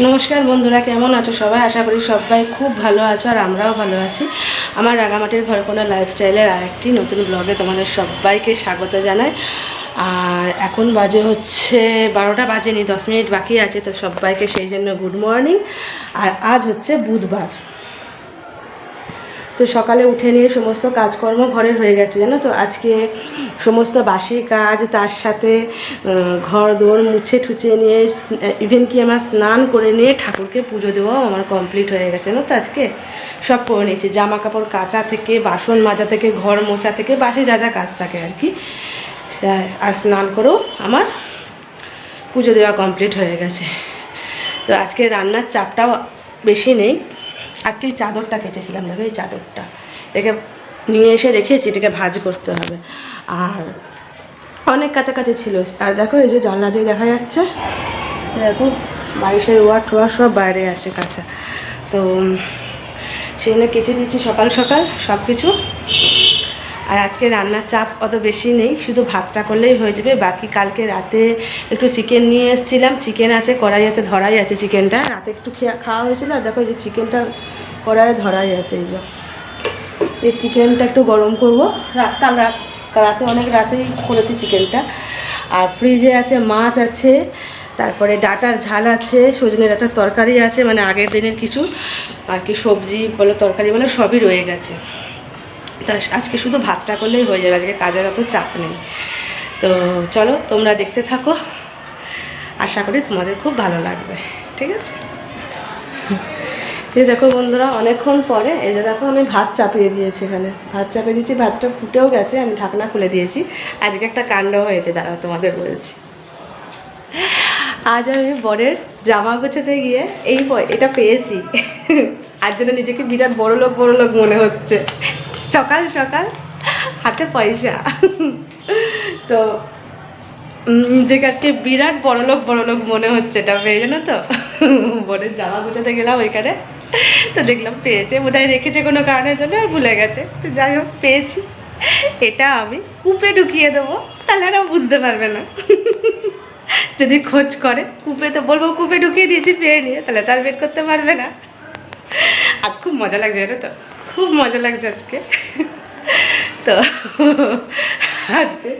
নমস্কার বন্ধুরা, কেমন আছো সবাই? আশা করি সবাই খুব ভালো আছো আর আমরাও ভালো আছি। আমার রাঙামাটির ঘরকোনা লাইফস্টাইলের আরেকটি নতুন ব্লগে তোমাদের সবাইকে স্বাগত জানাই। আর এখন বাজে হচ্ছে 12টা বাজেনি, 10 মিনিট বাকি আছে, তো সবাইকে সেই জন্য গুড মর্নিং। আর আজ হচ্ছে বুধবার, তো সকালে উঠে নিয়ে সমস্ত কাজকর্ম ঘরের হয়ে গেছে জানো তো। আজকে সমস্ত বাসি কাজ, তার সাথে ঘর দোর মুছে ঠুচে নিয়ে ইভেন কি আমার স্নান করে নিয়ে ঠাকুরকে পুজো দেওয়াও আমার কমপ্লিট হয়ে গেছে জানো তো। আজকে সব করে নিয়েছি, জামা কাপড় কাচা থেকে বাসন মাজা থেকে ঘর মোছা থেকে বাসি যা যা কাজ থাকে আর কি, আর স্নান করেও আমার পুজো দেওয়া কমপ্লিট হয়ে গেছে। তো আজকে রান্নার চাপটাও বেশি নেই। আজকে এই চাদরটা কেটেছিলাম, দেখো এই চাদরটা, এটাকে নিয়ে এসে রেখেছি, এটাকে ভাজ করতে হবে। আর অনেক কাছাকাছি ছিল। আর দেখো এই যে জানলা দিয়ে দেখা যাচ্ছে, দেখো বারিশের ওয়ার টোয়ার সব বাইরে আছে কাঁচা, তো সেখানে কেচে দিচ্ছি সকাল সকাল সব কিছু। আর আজকে রান্নার চাপ অত বেশি নেই, শুধু ভাতটা করলেই হয়ে যাবে। বাকি কালকে রাতে একটু চিকেন নিয়ে এসেছিলাম, চিকেন আছে কড়াইতে ধরাই আছে, চিকেনটা রাতে একটু খাওয়া হয়েছিল। আর দেখো এই যে চিকেনটা কড়াইয়ে ধরাই আছে, এই চিকেনটা একটু গরম করবো। রাতে অনেক রাতেই করেছি চিকেনটা। আর ফ্রিজে আছে মাছ আছে, তারপরে ডাঁটার ঝাল আছে, সজনে ডাঁটার তরকারি আছে, মানে আগের দিনের কিছু আর কি সবজি বলো তরকারি বলো সবই রয়ে গেছে। তা আজকে শুধু ভাতটা করলেই হয়ে যাবে, আজকে কাজের অত চাপ নেই। তো চলো তোমরা দেখতে থাকো, আশা করি তোমাদের খুব ভালো লাগবে, ঠিক আছে? এই দেখো বন্ধুরা, অনেকক্ষণ পরে এই যে দেখো আমি ভাত চাপিয়ে দিয়েছি, এখানে ভাত চাপিয়ে দিয়েছি, ভাতটা ফুটেও গেছে, আমি ঢাকনা খুলে দিয়েছি। আজকে একটা কাণ্ড হয়েছে, দাঁড়াও তোমাদের বলছি। আজ আমি বরের জামা গোছাতে গিয়ে এটা পেয়েছি, আর জন্য নিজেকে বিরাট বড় লোক মনে হচ্ছে। সকাল সকাল হাতে পয়সা, তো নিজেকে আজকে বিরাট বড় লোক মনে হচ্ছে এটা পেয়ে, জানো তো। বরের জামা গোছাতে গেলাম ওইখানে, তো দেখলাম পেয়েছে, বোধহয় রেখেছে কোনো কারণের জন্য আর ভুলে গেছে। তো যাই হোক পেয়েছি, এটা আমি কূপে ঢুকিয়ে দেবো, তাহলে আর বুঝতে পারবে না। যদি খোঁজ করে কূপে, তো বলবো কূপে ঢুকিয়ে দিয়েছি পেয়ে নিয়ে, তাহলে তার বের করতে পারবে না। আর খুব মজা লাগছে জানো তো, খুব মজা লাগছে আজকে। তো আজকে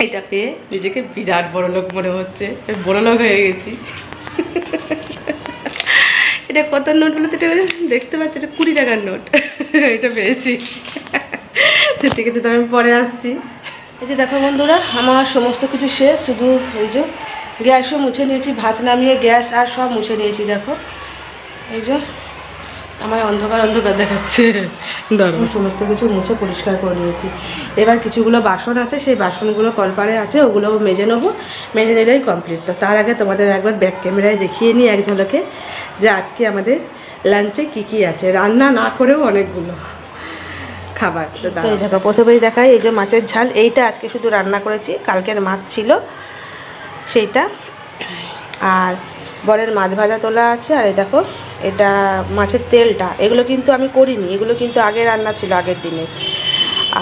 এটা পেয়ে নিজেকে বিরাট বড় লোক মনে হচ্ছে, বড় লোক হয়ে গেছি। এটা কত নোট বলে তো, এটা দেখতে পাচ্ছি, এটা 20 টাকার নোট, এটা পেয়েছি। তো ঠিক আছে, তো আমি পরে আসছি। এই যে দেখো বন্ধুরা, আমার সমস্ত কিছু শেষ, শুধু এই যে গ্যাসও মুছে নিয়েছি, ভাত নামিয়ে গ্যাস আর সব মুছে নিয়েছি। দেখো এই যে আমার অন্ধকার দেখাচ্ছে, ধরো সমস্ত কিছু মুছে পরিষ্কার করে নিয়েছি। এবার কিছুগুলো বাসন আছে, সেই বাসনগুলো কলপারে আছে, ওগুলো মেজে নেবো, মেজে নিলেই কমপ্লিট। তো তার আগে তোমাদের একবার ব্যাক ক্যামেরায় দেখিয়ে নিই এক ঝলকে যে আজকে আমাদের লাঞ্চে কী আছে, রান্না না করেও অনেকগুলো খাবার। তো এই দেখো প্রথমেই দেখাই, এই যে মাছের ঝাল, এইটা আজকে শুধু রান্না করেছি, কালকের মাছ ছিল সেইটা। আর বরের মাছ ভাজা তোলা আছে। আর এই দেখো এটা মাছের তেলটা, এগুলো কিন্তু আমি করিনি, এগুলো কিন্তু আগে রান্না ছিল আগের দিনে।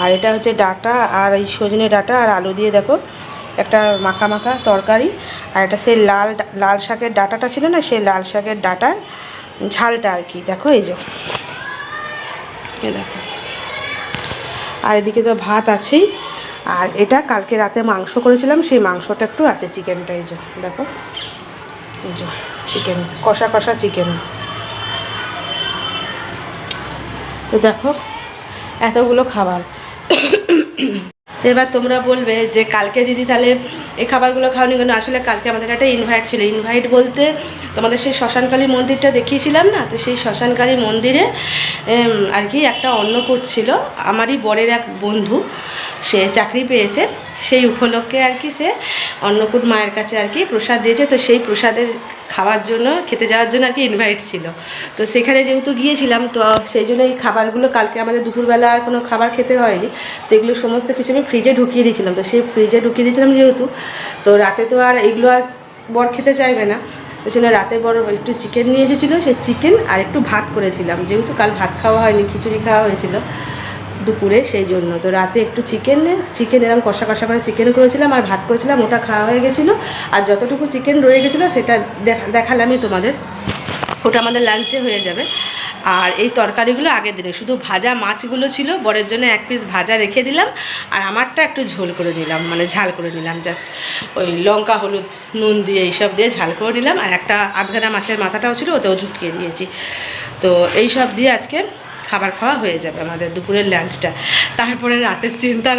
আর এটা হচ্ছে ডাঁটা, আর এই সজনে ডাঁটা আর আলু দিয়ে দেখো একটা মাখা মাখা তরকারি। আর এটা সেই লাল শাকের ডাঁটাটা ছিল না, সেই লাল শাকের ডাঁটার ঝালটা আর কি। দেখো এই যে দেখো, আর এদিকে তো ভাত আছেই। আর এটা কালকে রাতে মাংস করেছিলাম, সেই মাংসটা একটু আছে, চিকেনটা এই যে দেখো, এই যে চিকেন কষা চিকেন। তো দেখো এতগুলো খাবার। এবার তোমরা বলবে যে কালকে দিদি তাহলে এই খাবারগুলো খাওনি কেন? আসলে কালকে আমাদের একটা ইনভাইট ছিল। ইনভাইট বলতে তোমাদের সেই শ্মশানকালী মন্দিরটা দেখিয়েছিলাম না, তো সেই শ্মশানকালী মন্দিরে আর কি একটা অন্নকূট ছিল। আমারই বরের এক বন্ধু, সে চাকরি পেয়েছে, সেই উপলক্ষে আর কি সে অন্নকূট মায়ের কাছে আর কি প্রসাদ দিয়েছে। তো সেই প্রসাদের খাওয়ার জন্য, খেতে যাওয়ার জন্য আর কি ইনভাইট ছিল। তো সেখানে যেহেতু গিয়েছিলাম, তো সেই জন্য এই খাবারগুলো কালকে আমাদের দুপুরবেলা আর কোনো খাবার খেতে হয়নি। তো এগুলো সমস্ত কিছু আমি ফ্রিজে ঢুকিয়ে দিয়েছিলাম। তো সেই ফ্রিজে ঢুকিয়ে দিয়েছিলাম যেহেতু, তো রাতে তো আর এগুলো আর বর খেতে চাইবে না, তো সেজন্য রাতে বড় একটু চিকেন নিয়ে এসেছিলো, সেই চিকেন আর একটু ভাত করেছিলাম, যেহেতু কাল ভাত খাওয়া হয়নি, খিচুড়ি খাওয়া হয়েছিল। দুপুরে, সেই জন্য। তো রাতে একটু চিকেন এরকম কষা কষা করে চিকেন করেছিলাম আর ভাত করেছিলাম, ওটা খাওয়া হয়ে গেছিলো। আর যতটুকু চিকেন রয়ে গেছিলো সেটা দেখালামই তোমাদের, ওটা আমাদের লাঞ্চে হয়ে যাবে। আর এই তরকারিগুলো আগের দিনে, শুধু ভাজা মাছগুলো ছিল, বরের জন্য 1 পিস ভাজা রেখে দিলাম, আর আমারটা একটু ঝোল করে নিলাম, মানে ঝাল করে নিলাম, জাস্ট ওই লঙ্কা হলুদ নুন দিয়ে এইসব দিয়ে ঝাল করে নিলাম। আর একটা আধঘানা মাছের মাথাটাও ছিল, ওতেও ঢুকিয়ে দিয়েছি। তো এই সব দিয়ে আজকে খাবার খাওয়া হয়ে যাবে আমাদের দুপুরের লাঞ্চটা। তারপরে রাতের চিন্তা,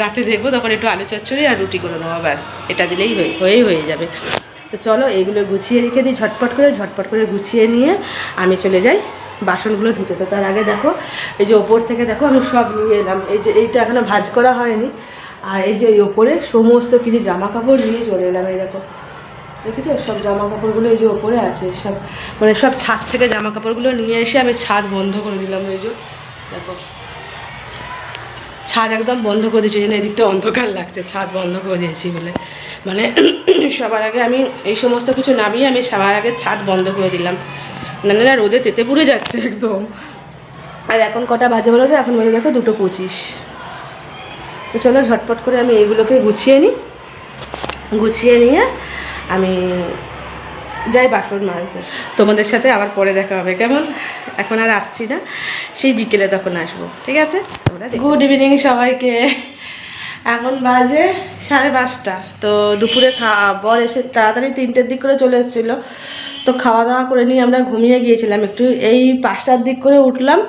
রাতে দেখবো তখন একটু আলু চচ্চড়ি আর রুটি করে নেবো, ব্যাস এটা দিলেই হয়ে যাবে। তো চলো এইগুলো গুছিয়ে রেখে দিই ঝটপট করে গুছিয়ে নিয়ে আমি চলে যাই বাসনগুলো ধুতে। তো তার আগে দেখো এই যে ওপর থেকে দেখো আমি সব নিয়ে এলাম, এই যে এইটা এখনও ভাঁজ করা হয়নি। আর এই যে এই ওপরে সমস্ত কিছু জামা কাপড় নিয়ে চলে এলাম, এই দেখো দেখেছো সব জামা কাপড়গুলো এই যে ওপরে আছে সব, মানে সব ছাদ থেকে জামা কাপড়গুলো নিয়ে এসে আমি ছাদ বন্ধ করে দিলাম। এই যে দেখো ছাদ একদম বন্ধ করে দিয়েছি, যেন এদিকটা অন্ধকার লাগছে, ছাদ বন্ধ করে দিয়েছি বলে। মানে সবার আগে আমি এই সমস্ত কিছু নামিয়ে আমি সবার আগে ছাদ বন্ধ করে দিলাম, না রোদে তেতে পুড়ে যাচ্ছে একদম। আর এখন কটা বাজে বলো তো? এখন বাজে দেখো 2:25। তো চলো ঝটপট করে আমি এইগুলোকে গুছিয়ে নিয়ে আমি যাই বাসন মাজতে। তোমাদের সাথে আবার পরে দেখা হবে, কেমন? এখন আর আসছি না, সেই বিকেলে তখন আসবো, ঠিক আছে? গুড ইভিনিং সবাইকে। এখন বাজে 5:30। তো দুপুরে বর এসে তাড়াতাড়ি 3টের দিক করে চলে এসেছিলো। তো খাওয়া দাওয়া করে নিয়ে আমরা ঘুমিয়ে গিয়েছিলাম একটু, এই 5টার দিক করে উঠলাম,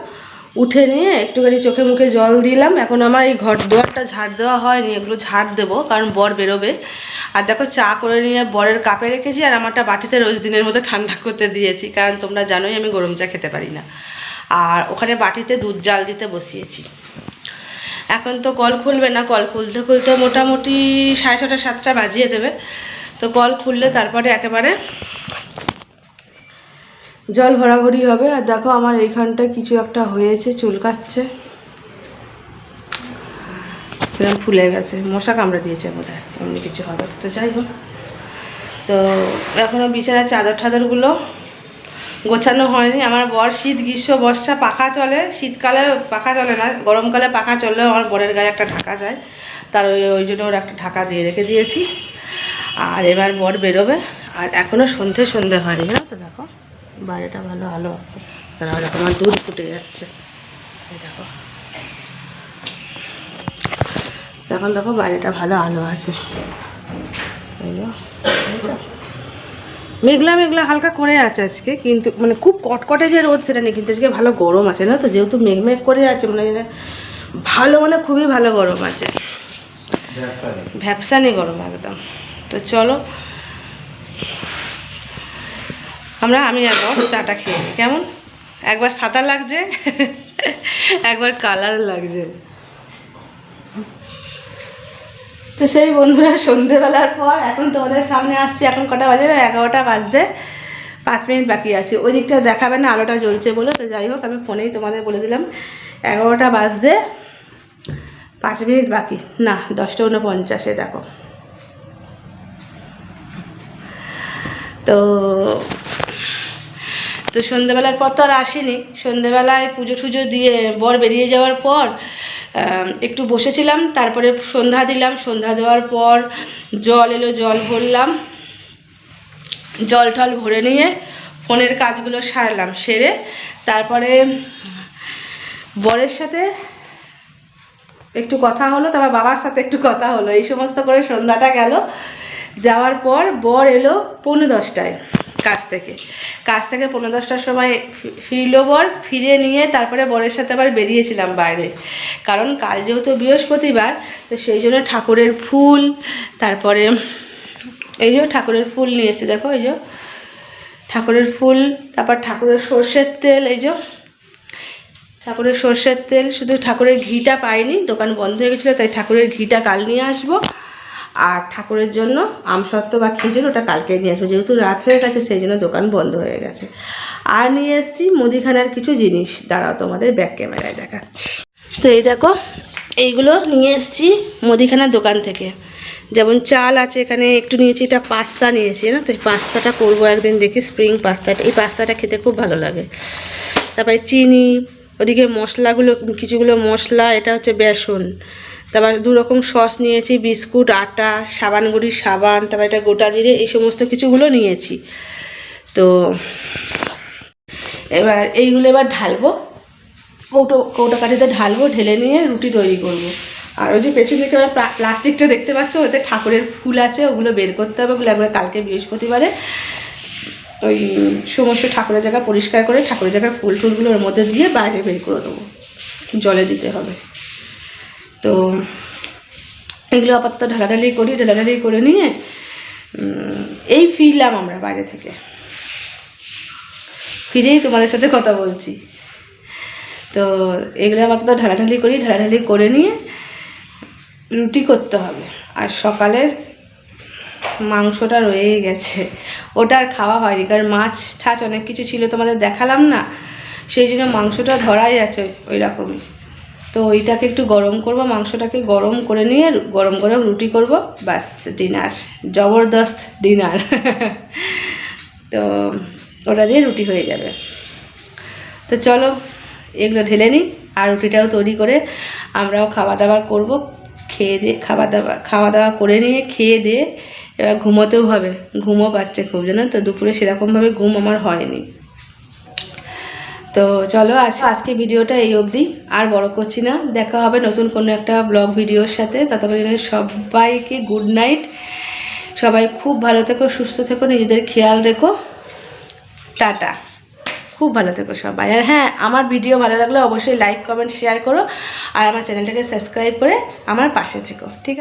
উঠে নিয়ে একটুখানি চোখে মুখে জল দিলাম। এখন আমার এই ঘর দুয়ারটা ঝাড় দেওয়া হয়নি, এগুলো ঝাড় দেবো কারণ বর বেরোবে। আর দেখো চা করে নিয়ে বরের কাপে রেখেছি, আর আমারটা বাটিতে রোজ দিনের মতো ঠান্ডা করতে দিয়েছি, কারণ তোমরা জানোই আমি গরম চা খেতে পারি না। আর ওখানে বাটিতে দুধ জাল দিতে বসিয়েছি। এখন তো কল খুলবে না, কল খুলতে মোটামুটি 6:30 7টা বাজিয়ে দেবে। তো কল খুললে তারপরে একেবারে জল ভরাভরি হবে। আর দেখো আমার এইখানটায় কিছু একটা হয়েছে, চুলকাচ্ছে, কিরকম ফুলে গেছে, মশা কামড়ে দিয়েছে বোধহয়, এমনি কিছু হবে। তো যাই হোক, তো এখনও বিছানার চাদর ঠাদরগুলো গোছানো হয়নি। আমার বর শীত গ্রীষ্ম বর্ষা পাখা চলে, শীতকালে পাখা চলে না, গরমকালে পাখা চললেও আমার বরের গায়ে একটা ঢাকা যায়, তার ওই জন্য ওর একটা ঢাকা দিয়ে রেখে দিয়েছি। আর এবার বর বেরোবে, আর এখনও সন্ধে হয়নি, জানো তো? দেখো বাইরেটা ভালো আলো আছে, তারা দেখো আমার দুধ ফুটে যাচ্ছে, দেখো এখন দেখো বাইরেটা ভালো আলো আছে। মেঘলা হালকা করে আছে আজকে, কিন্তু মানে খুব কটকটে যে রোদ সেটা নেই, কিন্তু আজকে ভালো গরম আছে না? তো যেহেতু মেঘ করে আছে মানে ভালো, মানে খুবই ভালো গরম আছে, ভ্যাপসানি গরম একদম। তো চলো আমি একবার চাটা খেয়ে নিই, কেমন? একবার সাদা লাগছে, একবার কালার লাগছে। তো সেই বন্ধুরা সন্ধেবেলার পর এখন তোমাদের সামনে আসছি। এখন কটা বাজে? 11টা বাজতে 5 মিনিট বাকি আছে। ওই দিকটা দেখাবে না, আলোটা জ্বলছে বলে। তো যাই হোক, আমি ফোনেই তোমাদের বলে দিলাম 11টা বাজতে 5 মিনিট বাকি, না 10:49। দেখো তো সন্ধেবেলার পর তো আর আসিনি। সন্ধেবেলায় পুজো টুজো দিয়ে বর বেরিয়ে যাওয়ার পর একটু বসেছিলাম, তারপরে সন্ধ্যা দিলাম। সন্ধ্যা দেওয়ার পর জল এলো, জল ভরলাম, জল টল ভরে নিয়ে ফোনের কাজগুলো সারলাম, সেরে তারপরে বরের সাথে একটু কথা হলো, তারপর বাবার সাথে একটু কথা হলো, এই সমস্ত করে সন্ধ্যাটা গেল। যাওয়ার পর বর এলো 10:45 কাজ থেকে 10:45 সময় ফিরলো বর। ফিরে নিয়ে তারপরে বরের সাথে আবার বেরিয়েছিলাম বাইরে, কারণ কাল যেহেতু বৃহস্পতিবার, তো সেই জন্য ঠাকুরের ফুল, তারপরে এই যে ঠাকুরের ফুল নিয়ে এসেছি, দেখো এই যে ঠাকুরের ফুল, তারপর ঠাকুরের সর্ষের তেল, এই যে ঠাকুরের সর্ষের তেল। শুধু ঠাকুরের ঘিটা পাইনি, দোকান বন্ধ হয়ে গেছিলো, তাই ঠাকুরের ঘিটা কাল নিয়ে আসবো। আর ঠাকুরের জন্য আমসত্ত্ব বা খিচুড়ি ওটা কালকে নিয়ে আসবো, যেহেতু রাত হয়ে গেছে সেই জন্য দোকান বন্ধ হয়ে গেছে। আর নিয়ে এসেছি মুদিখানার কিছু জিনিস, দাঁড়াও তোমাদের ব্যাক ক্যামেরায় দেখাচ্ছি। তো এই দেখো, এইগুলো নিয়ে এসেছি মুদিখানার দোকান থেকে। যেমন চাল আছে, এখানে একটু নিয়েছি, এটা পাস্তা নিয়েছি না, তো এই পাস্তাটা করবো একদিন, দেখি স্প্রিং পাস্তাটা, এই পাস্তাটা খেতে খুব ভালো লাগে। তারপরে চিনি, ওদিকে মশলাগুলো, কিছুগুলো মশলা, এটা হচ্ছে বেসন, তারপর 2 রকম সস নিয়েছি, বিস্কুট, আটা, সাবান গুঁড়ি, সাবান, তারপর এটা গোটা জিরে, এই সমস্ত কিছুগুলো নিয়েছি। তো এবার এইগুলো এবার ঢালবো, কৌটো কাঠিতে ঢালবো, ঢেলে নিয়ে রুটি তৈরি করব। আর ওই যে পেছন দিকে আবার প্লাস্টিকটা দেখতে পাচ্ছ, ওতে ঠাকুরের ফুল আছে, ওগুলো বের করতে হবে। ওগুলো একবার কালকে বৃহস্পতিবারে ওই সমস্ত ঠাকুরের জায়গা পরিষ্কার করে ঠাকুরের জায়গার ফুল টুলগুলো ওর মধ্যে দিয়ে বাইরে বের করে দেবো, জলে দিতে হবে। তো এগুলো আপাতত ঢালাঢালি করে নিয়ে এই ফিরলাম আমরা বাইরে থেকে, ফিরেই তোমাদের সাথে কথা বলছি। তো এগুলো আপাতত ঢালাঢালি করে নিয়ে রুটি করতে হবে। আর সকালের মাংসটা রয়ে গেছে, ওটা আর খাওয়া হয়নি, কারণ মাছ ঠাছ অনেক কিছু ছিল, তোমাদের দেখালাম না, সেই জন্য মাংসটা ধরাই আছে ওই রকমই। তো ওইটাকে একটু গরম করব, মাংসটাকে গরম করে নিয়ে গরম গরম রুটি করব, ব্যাস ডিনার, জবরদস্ত ডিনার। তো ওটা দিয়ে রুটি হয়ে যাবে। তো চলো এগুলো ঢেলে নিই, আর রুটিটাও তৈরি করে আমরাও খাওয়া দাওয়া করব। খেয়ে দিয়ে খাওয়া দাওয়া করে নিয়ে খেয়ে দিয়ে এবার ঘুমোতেও হবে, ঘুমও পাচ্ছে খুব, জানো তো, দুপুরে সেরকমভাবে ঘুম আমার হয়নি। তো চলো আজকে ভিডিওটা এই অবধি, আর বড় করছি না। দেখা হবে নতুন কোনো একটা ব্লগ ভিডিওর সাথে। ততক্ষণ সবাইকে গুড নাইট, সবাই খুব ভালো থেকো, সুস্থ থেকো, নিজেদের খেয়াল রেখো, টাটা, খুব ভালো থেকো সবাই। আর হ্যাঁ, আমার ভিডিও ভালো লাগলে অবশ্যই লাইক কমেন্ট শেয়ার করো, আর আমার চ্যানেলটাকে সাবস্ক্রাইব করে আমার পাশে থেকো, ঠিক আছে।